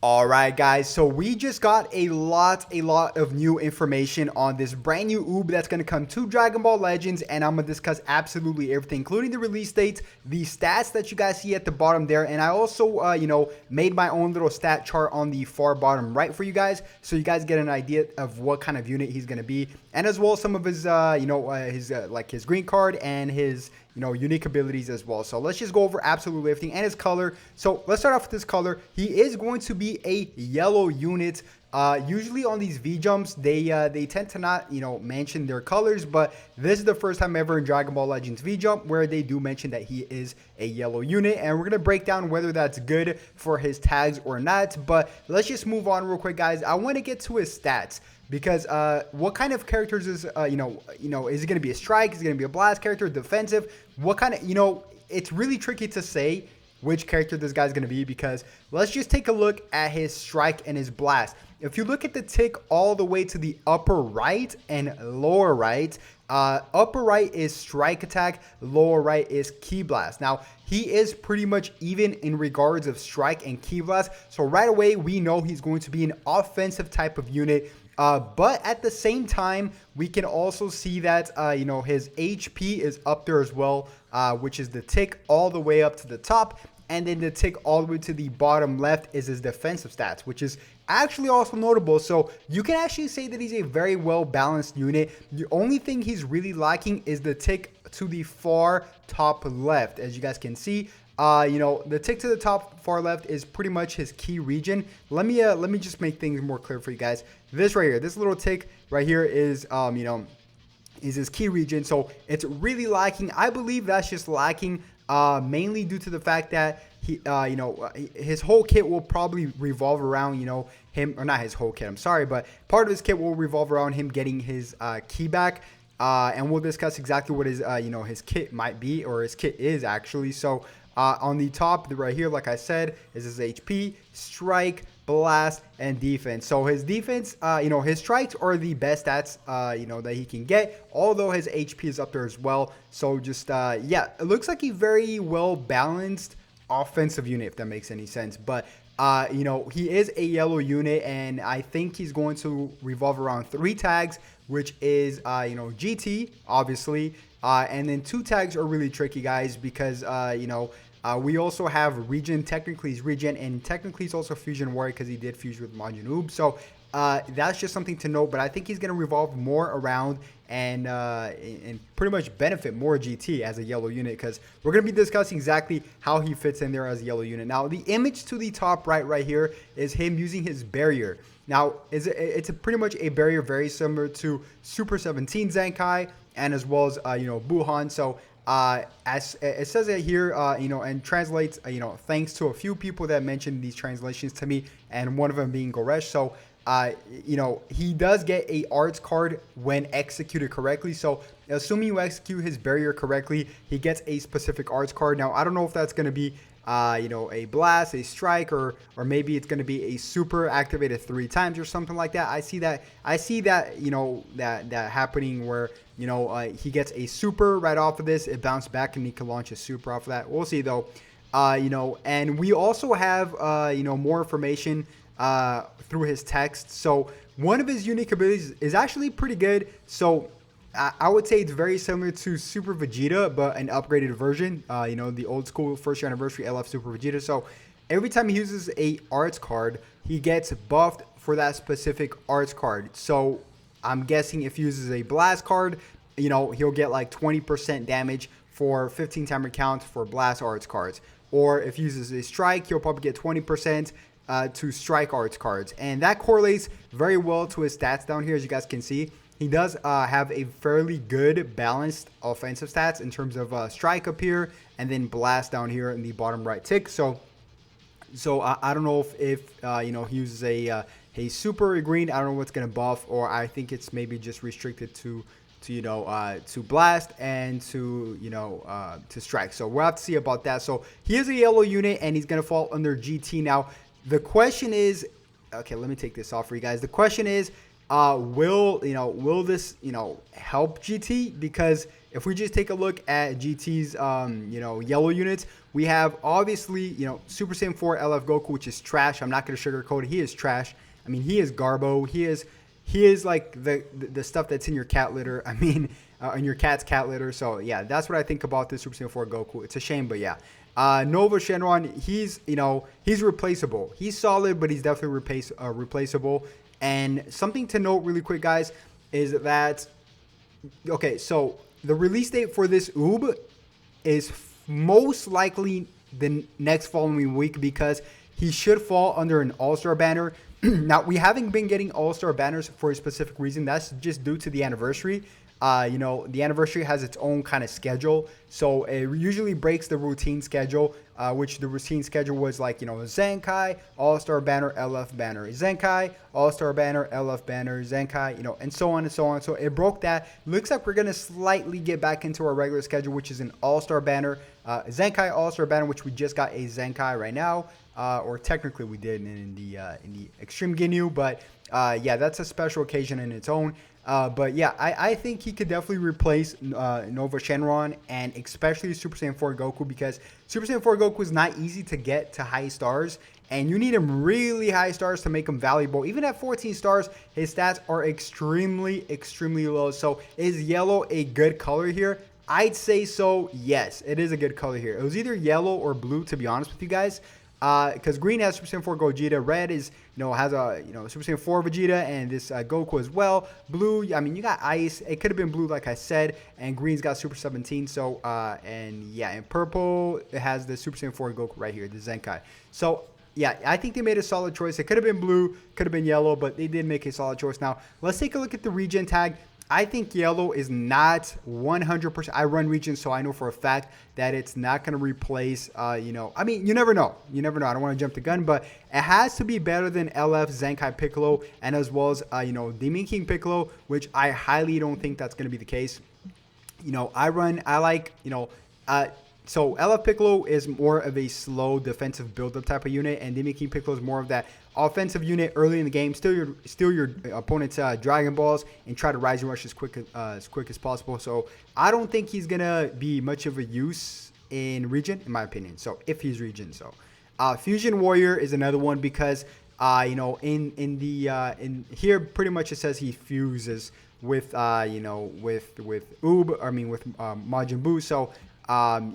All right, guys, so we just got a lot of new information on this brand new UUB that's going to come to Dragon Ball Legends, and I'm going to discuss absolutely everything, including the release dates, the stats that you guys see at the bottom there, and I also, made my own little stat chart on the far bottom right for you guys, so you guys get an idea of what kind of unit he's going to be, and as well some of his, his green card and his, unique abilities as well. So let's just go over absolutely everything and his color. So let's start off with his color. He is going to be a yellow unit. Usually on these V jumps, they tend to not, mention their colors, but this is the first time ever in Dragon Ball Legends V jump where they do mention that he is a yellow unit, and we're gonna break down whether that's good for his tags or not. But let's just move on real quick, guys. I want to get to his stats. Because what kind of characters is is it going to be a strike? Is it going to be a blast character, defensive? What kind of, it's really tricky to say which character this guy's going to be, because let's just take a look at his strike and his blast. If you look at the tick all the way to the upper right and lower right, upper right is strike attack, lower right is ki blast. Now, he is pretty much even in regards of strike and ki blast. So right away, we know he's going to be an offensive type of unit. But at the same time, we can also see that, his HP is up there as well, which is the tick all the way up to the top. And then the tick all the way to the bottom left is his defensive stats, which is actually also notable. So you can actually say that he's a very well balanced unit. The only thing he's really lacking is the tick to the far top left. As you guys can see, the tick to the top far left is pretty much his key region. Let me just make things more clear for you guys. This right here, this little tick right here is is his key region. So it's really lacking. I believe that's just lacking mainly due to the fact that he his whole kit will probably revolve around him, or not his whole kit, I'm sorry, but part of his kit will revolve around him getting his key back. And we'll discuss exactly what his kit might be, or his kit is actually. So on the top right here, like I said, is his HP, strike, blast, and defense. So his defense, his strikes are the best stats, that he can get, although his HP is up there as well. So just, it looks like a very well balanced offensive unit, if that makes any sense. But he is a yellow unit, and I think he's going to revolve around 3 tags, which is, GT, obviously. And then 2 tags are really tricky, guys, because, we also have Regen. Technically, he's Regen, and technically he's also Fusion Warrior because he did fuse with Majin Oob. So that's just something to note. But I think he's going to revolve more around and pretty much benefit more GT as a yellow unit, because we're going to be discussing exactly how he fits in there as a yellow unit. Now, the image to the top right here is him using his barrier. Now, it's pretty much a barrier very similar to Super 17 Zenkai, and as well as Gohan. So as it says it here, and translates, thanks to a few people that mentioned these translations to me, and one of them being Goresh. So he does get a arts card when executed correctly. So assuming you execute his barrier correctly, he gets a specific arts card. Now, I don't know if that's going to be a blast, a strike, or maybe it's going to be a super activated 3 times or something like that. I see that that happening where he gets a super right off of this, it bounced back, and he can launch a super off of that. We'll see though. And we also have more information through his text. So one of his unique abilities is actually pretty good. So I would say it's very similar to Super Vegeta, but an upgraded version. The old school first year anniversary LF Super Vegeta. So every time he uses a arts card, he gets buffed for that specific arts card. So I'm guessing if he uses a blast card, he'll get like 20% damage for 15 timer count for blast arts cards. Or if he uses a strike, he'll probably get 20% to strike arts cards. And that correlates very well to his stats down here, as you guys can see. He does have a fairly good balanced offensive stats in terms of strike up here, and then blast down here in the bottom right tick. So I don't know if he uses a super green. I don't know what's gonna buff, or I think it's maybe just restricted to blast and to strike. So we'll have to see about that. So he is a yellow unit, and he's gonna fall under GT. Now the question is, okay, let me take this off for you guys. The question is, will this help GT? Because if we just take a look at GT's, you know, yellow units, we have obviously, you know, Super Saiyan 4 LF Goku, which is trash. I'm not going to sugarcoat it. He is trash. I mean, he is garbo. He is like the stuff that's in your cat litter. I mean, in your cat's cat litter. So yeah, that's what I think about this Super Saiyan 4 Goku. It's a shame, but yeah. Nova Shenron, he's, you know, he's replaceable. He's solid, but he's definitely replaceable. And something to note really quick, guys, is that, okay, so the release date for this UUB is most likely the next following week, because he should fall under an all-star banner. Now, we haven't been getting all-star banners for a specific reason. That's just due to the anniversary. You know, the anniversary has its own kind of schedule, so it usually breaks the routine schedule, which the routine schedule was like, you know, Zenkai, All-Star Banner, LF Banner, Zenkai, All-Star Banner, LF Banner, Zenkai, you know, and so on and so on. So it broke that. Looks like we're going to slightly get back into our regular schedule, which is an All-Star Banner, Zenkai All-Star Banner, which we just got a Zenkai right now, or technically we did in the Extreme Ginyu, but yeah, that's a special occasion in its own. But yeah, I think he could definitely replace Nova Shenron, and especially Super Saiyan 4 Goku, because Super Saiyan 4 Goku is not easy to get to high stars, and you need him really high stars to make him valuable. Even at 14 stars, his stats are extremely low. So is yellow a good color here? I'd say so, yes. It is a good color here. It was either yellow or blue, to be honest with you guys. Because green has Super Saiyan 4 Gogeta, red is, you know, has a, you know, Super Saiyan 4 Vegeta, and this Goku as well. Blue, I mean, you got ice. It could have been blue, like I said, and green's got Super 17. So, and yeah, and purple, it has the Super Saiyan 4 Goku right here, the Zenkai. So, yeah, I think they made a solid choice. It could have been blue, could have been yellow, but they did make a solid choice. Now, let's take a look at the regen tag. I think yellow is not 100%. I run regions, so I know for a fact that it's not going to replace, you know, I mean, you never know. You never know. I don't want to jump the gun, but it has to be better than LF Zenkai Piccolo, and as well as, you know, Demon King Piccolo, which I highly don't think that's going to be the case. You know, I like, you know, so LF Piccolo is more of a slow defensive build-up type of unit, and Demon King Piccolo is more of that offensive unit early in the game. Steal your opponent's Dragon Balls and try to rise and rush as quick as possible. So I don't think he's gonna be much of a use in region, in my opinion. So if he's region, so Fusion Warrior is another one, because you know, in here pretty much it says he fuses with you know, with UUB, I mean with Majin Buu. So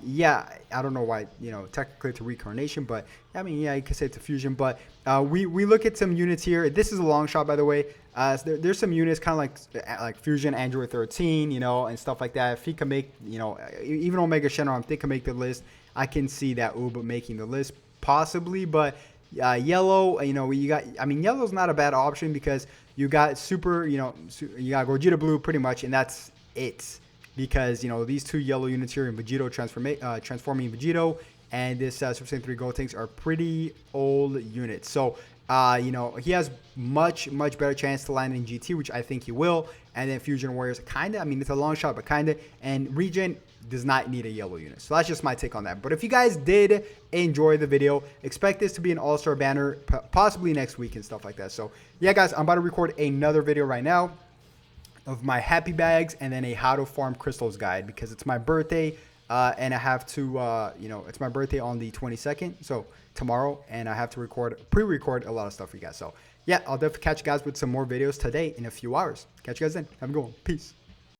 yeah, I don't know why, you know, technically it's a reincarnation, but I mean, yeah, you could say it's a fusion. But we look at some units here. This is a long shot, by the way. So there's some units kind of like fusion Android 13, you know, and stuff like that. If he can make, you know, even Omega Shenron, if they can make the list, I can see that UUB making the list possibly. But yellow, you know, you got, I mean, yellow's not a bad option, because you got super, you know, you got Gogeta Blue pretty much, and that's it. Because, you know, these two yellow units here in Vegito transforming Vegito, and this Super Saiyan 3 Gotenks are pretty old units. So, you know, he has much better chance to land in GT, which I think he will. And then Fusion Warriors, kind of, I mean, it's a long shot, but kind of. And Regen does not need a yellow unit. So that's just my take on that. But if you guys did enjoy the video, expect this to be an all-star banner, possibly next week and stuff like that. So, yeah, guys, I'm about to record another video right now of my happy bags, and then a how to farm crystals guide, because it's my birthday, and I have to, you know, it's my birthday on the 22nd, so tomorrow, and I have to pre-record a lot of stuff for you guys. So yeah, I'll definitely catch you guys with some more videos today in a few hours. Catch you guys then. Have a good one. Peace.